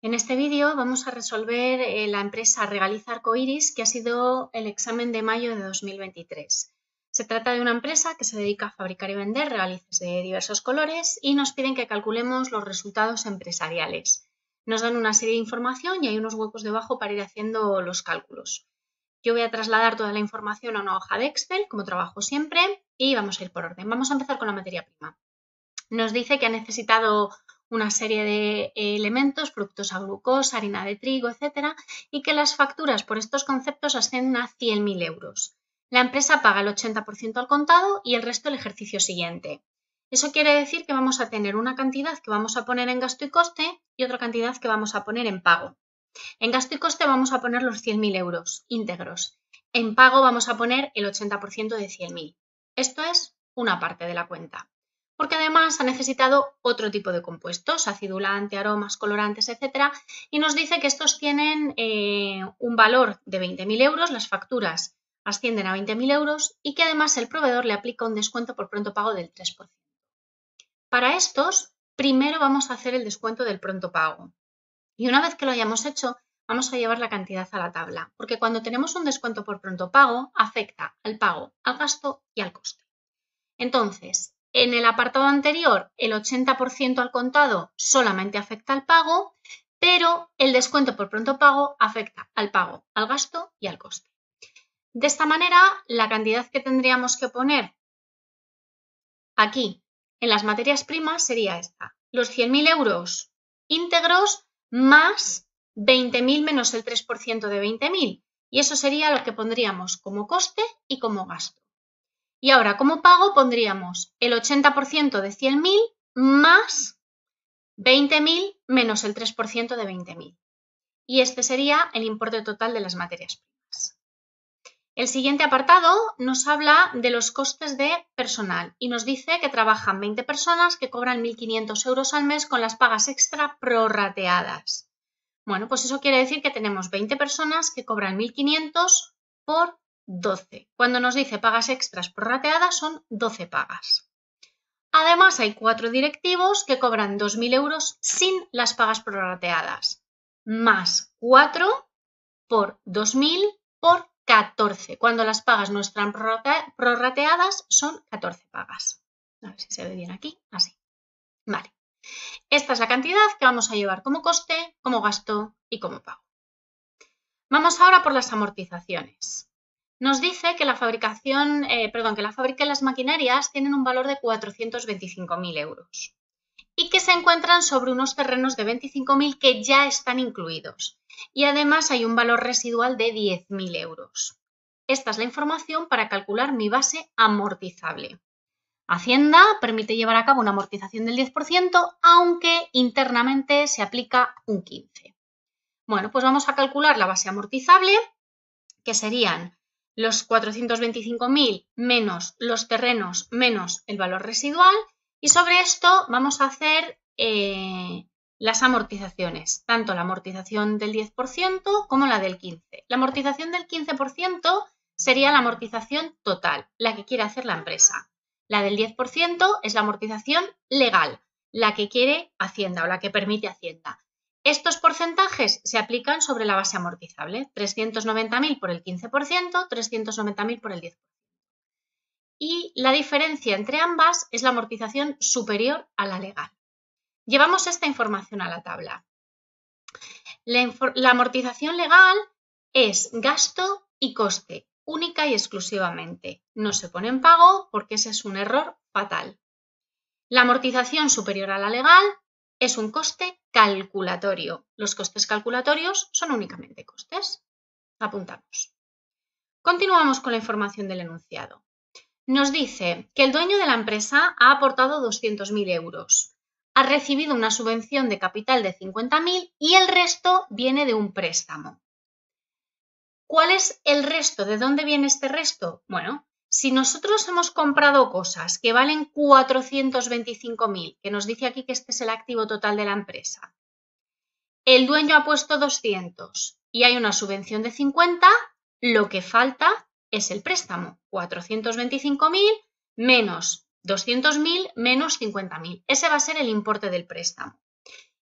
En este vídeo vamos a resolver la empresa Regaliz Arcoiris, que ha sido el examen de mayo de 2023. Se trata de una empresa que se dedica a fabricar y vender regalices de diversos colores y nos piden que calculemos los resultados empresariales. Nos dan una serie de información y hay unos huecos debajo para ir haciendo los cálculos. Yo voy a trasladar toda la información a una hoja de Excel, como trabajo siempre, y vamos a ir por orden. Vamos a empezar con la materia prima. Nos dice que ha necesitado una serie de elementos, fructosa, glucosa, harina de trigo, etcétera, y que las facturas por estos conceptos ascienden a 100.000 euros. La empresa paga el 80% al contado y el resto el ejercicio siguiente. Eso quiere decir que vamos a tener una cantidad que vamos a poner en gasto y coste y otra cantidad que vamos a poner en pago. En gasto y coste vamos a poner los 100.000 euros íntegros. En pago vamos a poner el 80% de 100.000. Esto es una parte de la cuenta. Porque además ha necesitado otro tipo de compuestos, acidulante, aromas, colorantes, etc. Y nos dice que estos tienen un valor de 20.000 euros, las facturas ascienden a 20.000 euros y que además el proveedor le aplica un descuento por pronto pago del 3%. Para estos, primero vamos a hacer el descuento del pronto pago. Y una vez que lo hayamos hecho, vamos a llevar la cantidad a la tabla, porque cuando tenemos un descuento por pronto pago, afecta al pago, al gasto y al coste. Entonces, en el apartado anterior, el 80% al contado solamente afecta al pago, pero el descuento por pronto pago afecta al pago, al gasto y al coste. De esta manera, la cantidad que tendríamos que poner aquí en las materias primas sería esta: los 100.000 euros íntegros más 20.000 menos el 3% de 20.000. Y eso sería lo que pondríamos como coste y como gasto. Y ahora, como pago, pondríamos el 80% de 100.000 más 20.000 menos el 3% de 20.000. Y este sería el importe total de las materias primas. El siguiente apartado nos habla de los costes de personal y nos dice que trabajan 20 personas que cobran 1.500 euros al mes con las pagas extra prorrateadas. Bueno, pues eso quiere decir que tenemos 20 personas que cobran 1.500 por 12. Cuando nos dice pagas extras prorrateadas son 12 pagas. Además hay 4 directivos que cobran 2.000 euros sin las pagas prorrateadas, más 4 por 2.000 por 14. Cuando las pagas no están prorrateadas son 14 pagas. A ver si se ve bien aquí, así. Vale. Esta es la cantidad que vamos a llevar como coste, como gasto y como pago. Vamos ahora por las amortizaciones. Nos dice que la fábrica y las maquinarias tienen un valor de 425.000 euros y que se encuentran sobre unos terrenos de 25.000 que ya están incluidos. Y además hay un valor residual de 10.000 euros. Esta es la información para calcular mi base amortizable. Hacienda permite llevar a cabo una amortización del 10%, aunque internamente se aplica un 15%. Bueno, pues vamos a calcular la base amortizable, que serían los 425.000 menos los terrenos menos el valor residual, y sobre esto vamos a hacer las amortizaciones, tanto la amortización del 10% como la del 15%. La amortización del 15% sería la amortización total, la que quiere hacer la empresa. La del 10% es la amortización legal, la que quiere Hacienda o la que permite Hacienda. Estos porcentajes se aplican sobre la base amortizable, 390.000 por el 15%, 390.000 por el 10%. Y la diferencia entre ambas es la amortización superior a la legal. Llevamos esta información a la tabla. La amortización legal es gasto y coste, única y exclusivamente. No se pone en pago porque ese es un error fatal. La amortización superior a la legal es un coste calculatorio. Los costes calculatorios son únicamente costes. Apuntamos. Continuamos con la información del enunciado. Nos dice que el dueño de la empresa ha aportado 200.000 euros. Ha recibido una subvención de capital de 50.000 y el resto viene de un préstamo. ¿Cuál es el resto? ¿De dónde viene este resto? Bueno, si nosotros hemos comprado cosas que valen 425.000, que nos dice aquí que este es el activo total de la empresa, el dueño ha puesto 200 y hay una subvención de 50, lo que falta es el préstamo, 425.000 menos 200.000 menos 50.000. Ese va a ser el importe del préstamo.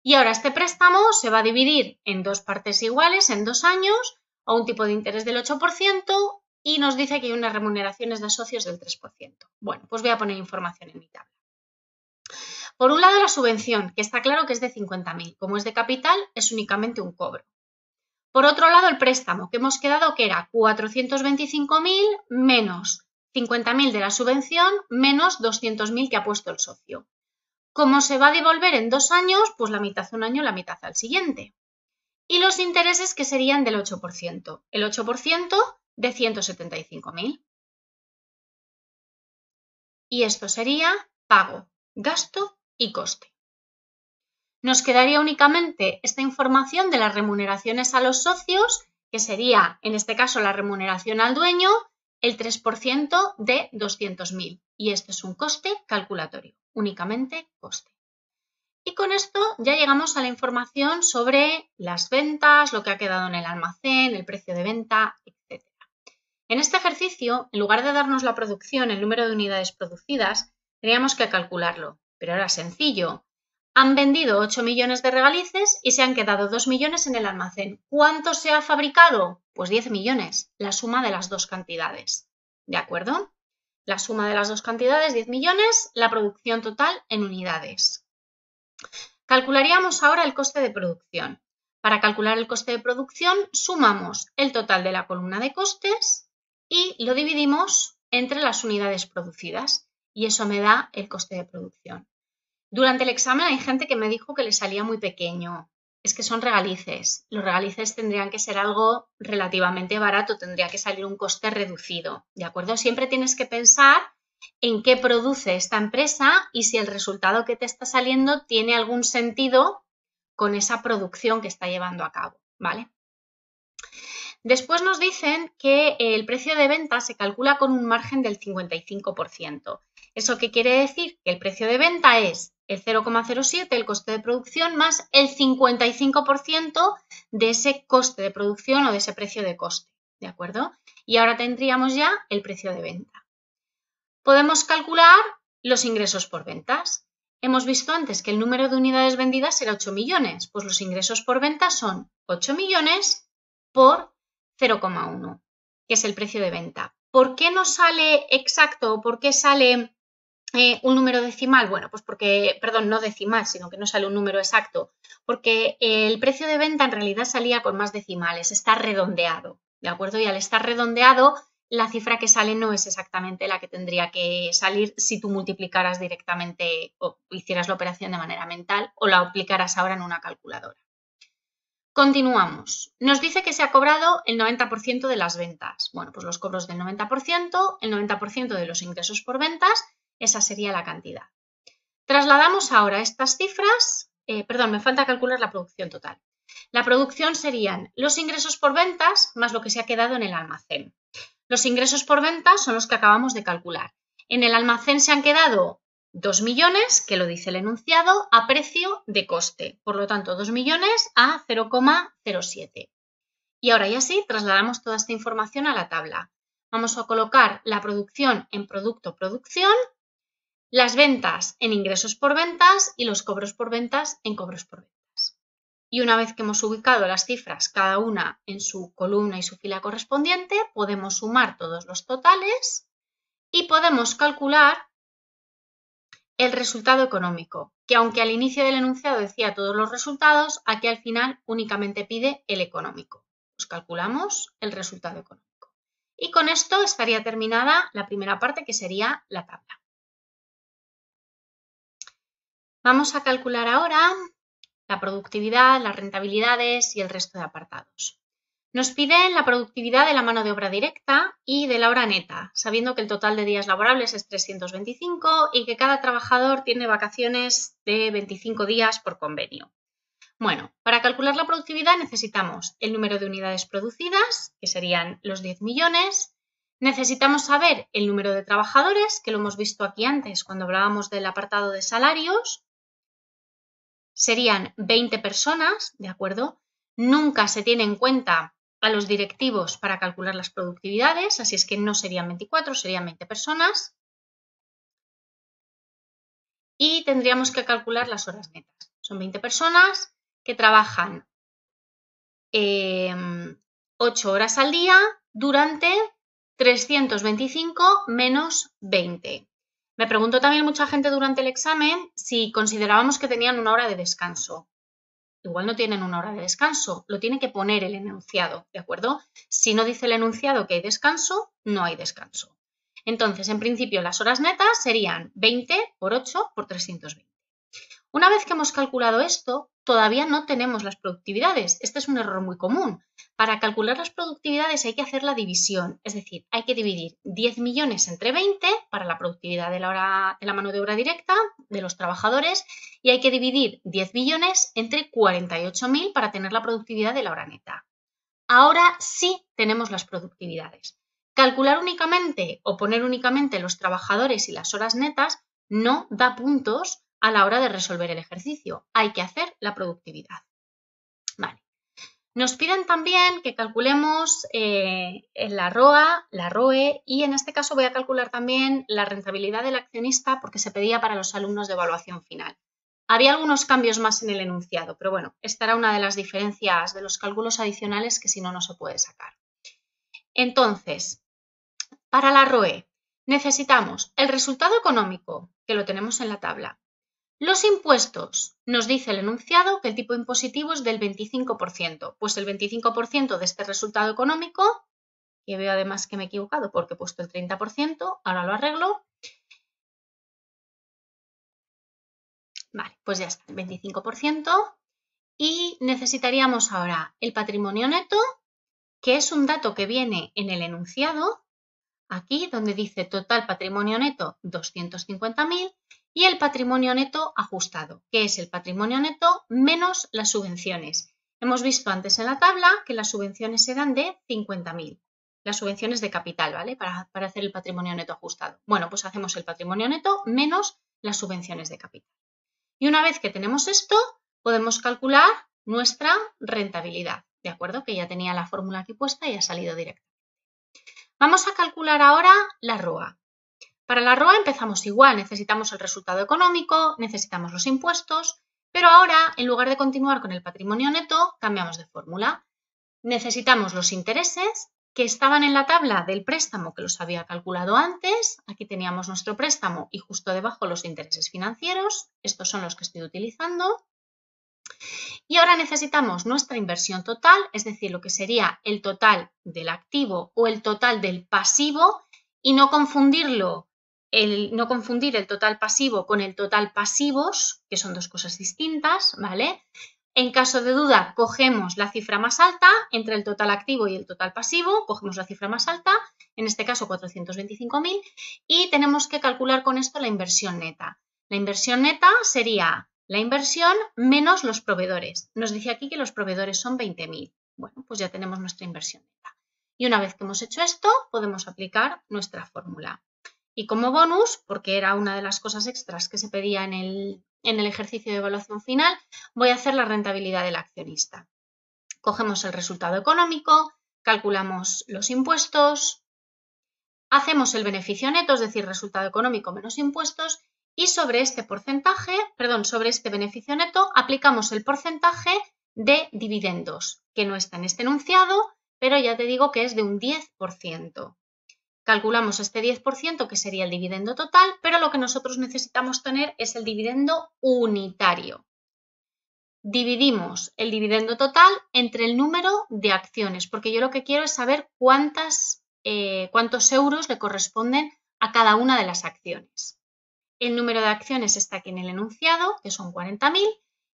Y ahora este préstamo se va a dividir en dos partes iguales, en 2 años, a un tipo de interés del 8% y nos dice que hay unas remuneraciones de socios del 3%. Bueno, pues voy a poner información en mi tabla. Por un lado, la subvención, que está claro que es de 50.000. Como es de capital, es únicamente un cobro. Por otro lado, el préstamo, que hemos quedado que era 425.000 menos 50.000 de la subvención menos 200.000 que ha puesto el socio. Como se va a devolver en 2 años, pues la mitad un año, la mitad al siguiente. Y los intereses que serían del 8%. El 8% de 175.000. Y esto sería pago, gasto y coste. Nos quedaría únicamente esta información de las remuneraciones a los socios, que sería, en este caso, la remuneración al dueño, el 3% de 200.000. Y este es un coste calculatorio, únicamente coste. Y con esto ya llegamos a la información sobre las ventas, lo que ha quedado en el almacén, el precio de venta, etc. En este ejercicio, en lugar de darnos la producción, el número de unidades producidas, teníamos que calcularlo, pero era sencillo. Han vendido 8 millones de regalices y se han quedado 2 millones en el almacén. ¿Cuánto se ha fabricado? Pues 10 millones, la suma de las dos cantidades. ¿De acuerdo? La suma de las dos cantidades, 10 millones, la producción total en unidades. Calcularíamos ahora el coste de producción. Para calcular el coste de producción, sumamos el total de la columna de costes y lo dividimos entre las unidades producidas. Y eso me da el coste de producción. Durante el examen hay gente que me dijo que le salía muy pequeño. Es que son regalices. Los regalices tendrían que ser algo relativamente barato, tendría que salir un coste reducido. ¿De acuerdo? Siempre tienes que pensar en qué produce esta empresa y si el resultado que te está saliendo tiene algún sentido con esa producción que está llevando a cabo, ¿vale? Después nos dicen que el precio de venta se calcula con un margen del 55%. ¿Eso qué quiere decir? Que el precio de venta es el 0,07, el coste de producción, más el 55% de ese coste de producción o de ese precio de coste, ¿de acuerdo? Y ahora tendríamos ya el precio de venta. Podemos calcular los ingresos por ventas. Hemos visto antes que el número de unidades vendidas era 8 millones, pues los ingresos por ventas son 8 millones por 0,1, que es el precio de venta. ¿Por qué no sale exacto o por qué sale un número decimal? Bueno, pues porque, perdón, no decimal, sino que no sale un número exacto, porque el precio de venta en realidad salía con más decimales, está redondeado, ¿de acuerdo? Y al estar redondeado, la cifra que sale no es exactamente la que tendría que salir si tú multiplicaras directamente o hicieras la operación de manera mental o la aplicaras ahora en una calculadora. Continuamos. Nos dice que se ha cobrado el 90% de las ventas. Bueno, pues los cobros del 90%, el 90% de los ingresos por ventas, esa sería la cantidad. Trasladamos ahora estas cifras, me falta calcular la producción total. La producción serían los ingresos por ventas más lo que se ha quedado en el almacén. Los ingresos por ventas son los que acabamos de calcular. En el almacén se han quedado 2 millones, que lo dice el enunciado, a precio de coste. Por lo tanto, 2 millones a 0,07. Y ahora ya sí, trasladamos toda esta información a la tabla. Vamos a colocar la producción en producto-producción, las ventas en ingresos por ventas y los cobros por ventas en cobros por ventas. Y una vez que hemos ubicado las cifras, cada una en su columna y su fila correspondiente, podemos sumar todos los totales y podemos calcular el resultado económico, que aunque al inicio del enunciado decía todos los resultados, aquí al final únicamente pide el económico. Pues calculamos el resultado económico. Y con esto estaría terminada la primera parte, que sería la tabla. Vamos a calcular ahora la productividad, las rentabilidades y el resto de apartados. Nos piden la productividad de la mano de obra directa y de la hora neta, sabiendo que el total de días laborables es 325 y que cada trabajador tiene vacaciones de 25 días por convenio. Bueno, para calcular la productividad necesitamos el número de unidades producidas, que serían los 10 millones. Necesitamos saber el número de trabajadores, que lo hemos visto aquí antes cuando hablábamos del apartado de salarios. Serían 20 personas, ¿de acuerdo? Nunca se tiene en cuenta a los directivos para calcular las productividades, así es que no serían 24, serían 20 personas. Y tendríamos que calcular las horas netas. Son 20 personas que trabajan 8 horas al día durante 325 menos 20. Me preguntó también mucha gente durante el examen si considerábamos que tenían una hora de descanso. Igual no tienen una hora de descanso, lo tiene que poner el enunciado, ¿de acuerdo? Si no dice el enunciado que hay descanso, no hay descanso. Entonces, en principio, las horas netas serían 20 por 8 por 320. Una vez que hemos calculado esto, todavía no tenemos las productividades. Este es un error muy común. Para calcular las productividades hay que hacer la división, es decir, hay que dividir 10 millones entre 20 para la productividad de la mano de obra directa de los trabajadores y hay que dividir 10 millones entre 48.000 para tener la productividad de la hora neta. Ahora sí tenemos las productividades. Calcular únicamente o poner únicamente los trabajadores y las horas netas no da puntos a la hora de resolver el ejercicio. Hay que hacer la productividad. Vale. Nos piden también que calculemos la ROA, la ROE y en este caso voy a calcular también la rentabilidad del accionista porque se pedía para los alumnos de evaluación final. Había algunos cambios más en el enunciado, pero bueno, esta era una de las diferencias de los cálculos adicionales que si no, no se puede sacar. Entonces, para la ROE necesitamos el resultado económico, que lo tenemos en la tabla. Los impuestos, nos dice el enunciado que el tipo impositivo es del 25%, pues el 25% de este resultado económico, que veo además que me he equivocado porque he puesto el 30%, ahora lo arreglo. Vale, pues ya está, el 25%. Y necesitaríamos ahora el patrimonio neto, que es un dato que viene en el enunciado, aquí donde dice total patrimonio neto 250.000 y el patrimonio neto ajustado, que es el patrimonio neto menos las subvenciones. Hemos visto antes en la tabla que las subvenciones eran de 50.000, las subvenciones de capital, ¿vale? Para hacer el patrimonio neto ajustado. Bueno, pues hacemos el patrimonio neto menos las subvenciones de capital. Y una vez que tenemos esto, podemos calcular nuestra rentabilidad, ¿de acuerdo? Que ya tenía la fórmula aquí puesta y ha salido directo. Vamos a calcular ahora la ROA. Para la ROA empezamos igual, necesitamos el resultado económico, necesitamos los impuestos, pero ahora, en lugar de continuar con el patrimonio neto, cambiamos de fórmula. Necesitamos los intereses que estaban en la tabla del préstamo que los había calculado antes. Aquí teníamos nuestro préstamo y justo debajo los intereses financieros. Estos son los que estoy utilizando. Y ahora necesitamos nuestra inversión total, es decir, lo que sería el total del activo o el total del pasivo y no confundir el total pasivo con el total pasivos, que son dos cosas distintas, ¿vale? En caso de duda, cogemos la cifra más alta entre el total activo y el total pasivo, cogemos la cifra más alta, en este caso 425.000, y tenemos que calcular con esto la inversión neta. La inversión neta sería la inversión menos los proveedores. Nos dice aquí que los proveedores son 20.000. Bueno, pues ya tenemos nuestra inversión neta. Y una vez que hemos hecho esto, podemos aplicar nuestra fórmula. Y como bonus, porque era una de las cosas extras que se pedía en el ejercicio de evaluación final, voy a hacer la rentabilidad del accionista. Cogemos el resultado económico, calculamos los impuestos, hacemos el beneficio neto, es decir, resultado económico menos impuestos, y sobre este beneficio neto aplicamos el porcentaje de dividendos, que no está en este enunciado, pero ya te digo que es de un 10%. Calculamos este 10% que sería el dividendo total, pero lo que nosotros necesitamos tener es el dividendo unitario. Dividimos el dividendo total entre el número de acciones, porque yo lo que quiero es saber cuántos euros le corresponden a cada una de las acciones. El número de acciones está aquí en el enunciado, que son 40.000,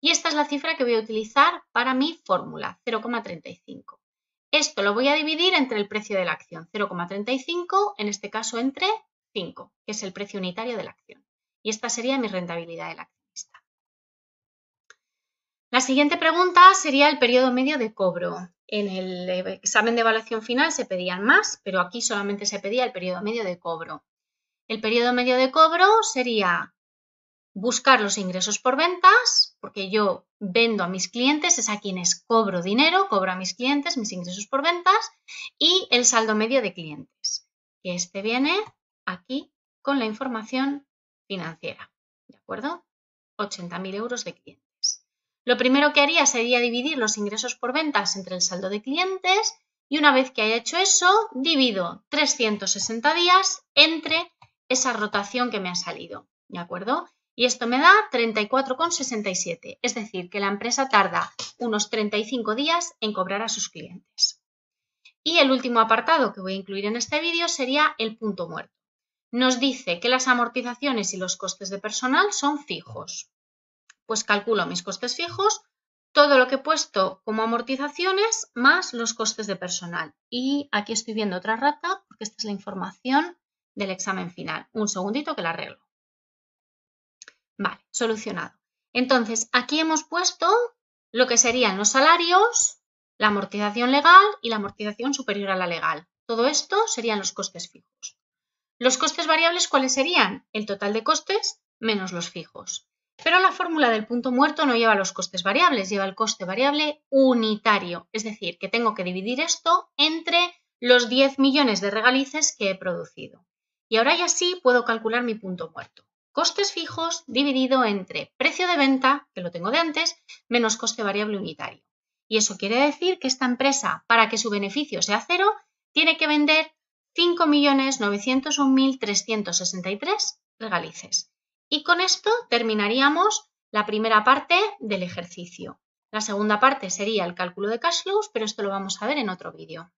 y esta es la cifra que voy a utilizar para mi fórmula, 0,35. Esto lo voy a dividir entre el precio de la acción, 0,35, en este caso entre 5, que es el precio unitario de la acción. Y esta sería mi rentabilidad del accionista. La siguiente pregunta sería el periodo medio de cobro. En el examen de evaluación final se pedían más, pero aquí solamente se pedía el periodo medio de cobro. El periodo medio de cobro sería buscar los ingresos por ventas, porque yo vendo a mis clientes, es a quienes cobro dinero, cobro a mis clientes mis ingresos por ventas, y el saldo medio de clientes, que este viene aquí con la información financiera, ¿de acuerdo? 80.000 euros de clientes. Lo primero que haría sería dividir los ingresos por ventas entre el saldo de clientes y una vez que haya hecho eso, divido 360 días entre esa rotación que me ha salido, ¿de acuerdo? Y esto me da 34,67, es decir, que la empresa tarda unos 35 días en cobrar a sus clientes. Y el último apartado que voy a incluir en este vídeo sería el punto muerto. Nos dice que las amortizaciones y los costes de personal son fijos. Pues calculo mis costes fijos, todo lo que he puesto como amortizaciones más los costes de personal. Y aquí estoy viendo otra rata porque esta es la información del examen final. Un segundito que la arreglo. Vale, solucionado. Entonces, aquí hemos puesto lo que serían los salarios, la amortización legal y la amortización superior a la legal. Todo esto serían los costes fijos. Los costes variables, ¿cuáles serían? El total de costes menos los fijos. Pero la fórmula del punto muerto no lleva los costes variables, lleva el coste variable unitario. Es decir, que tengo que dividir esto entre los 10 millones de regalices que he producido. Y ahora ya sí puedo calcular mi punto muerto. Costes fijos dividido entre precio de venta, que lo tengo de antes, menos coste variable unitario. Y eso quiere decir que esta empresa, para que su beneficio sea cero, tiene que vender 5.901.363 regalices. Y con esto terminaríamos la primera parte del ejercicio. La segunda parte sería el cálculo de cash flows, pero esto lo vamos a ver en otro vídeo.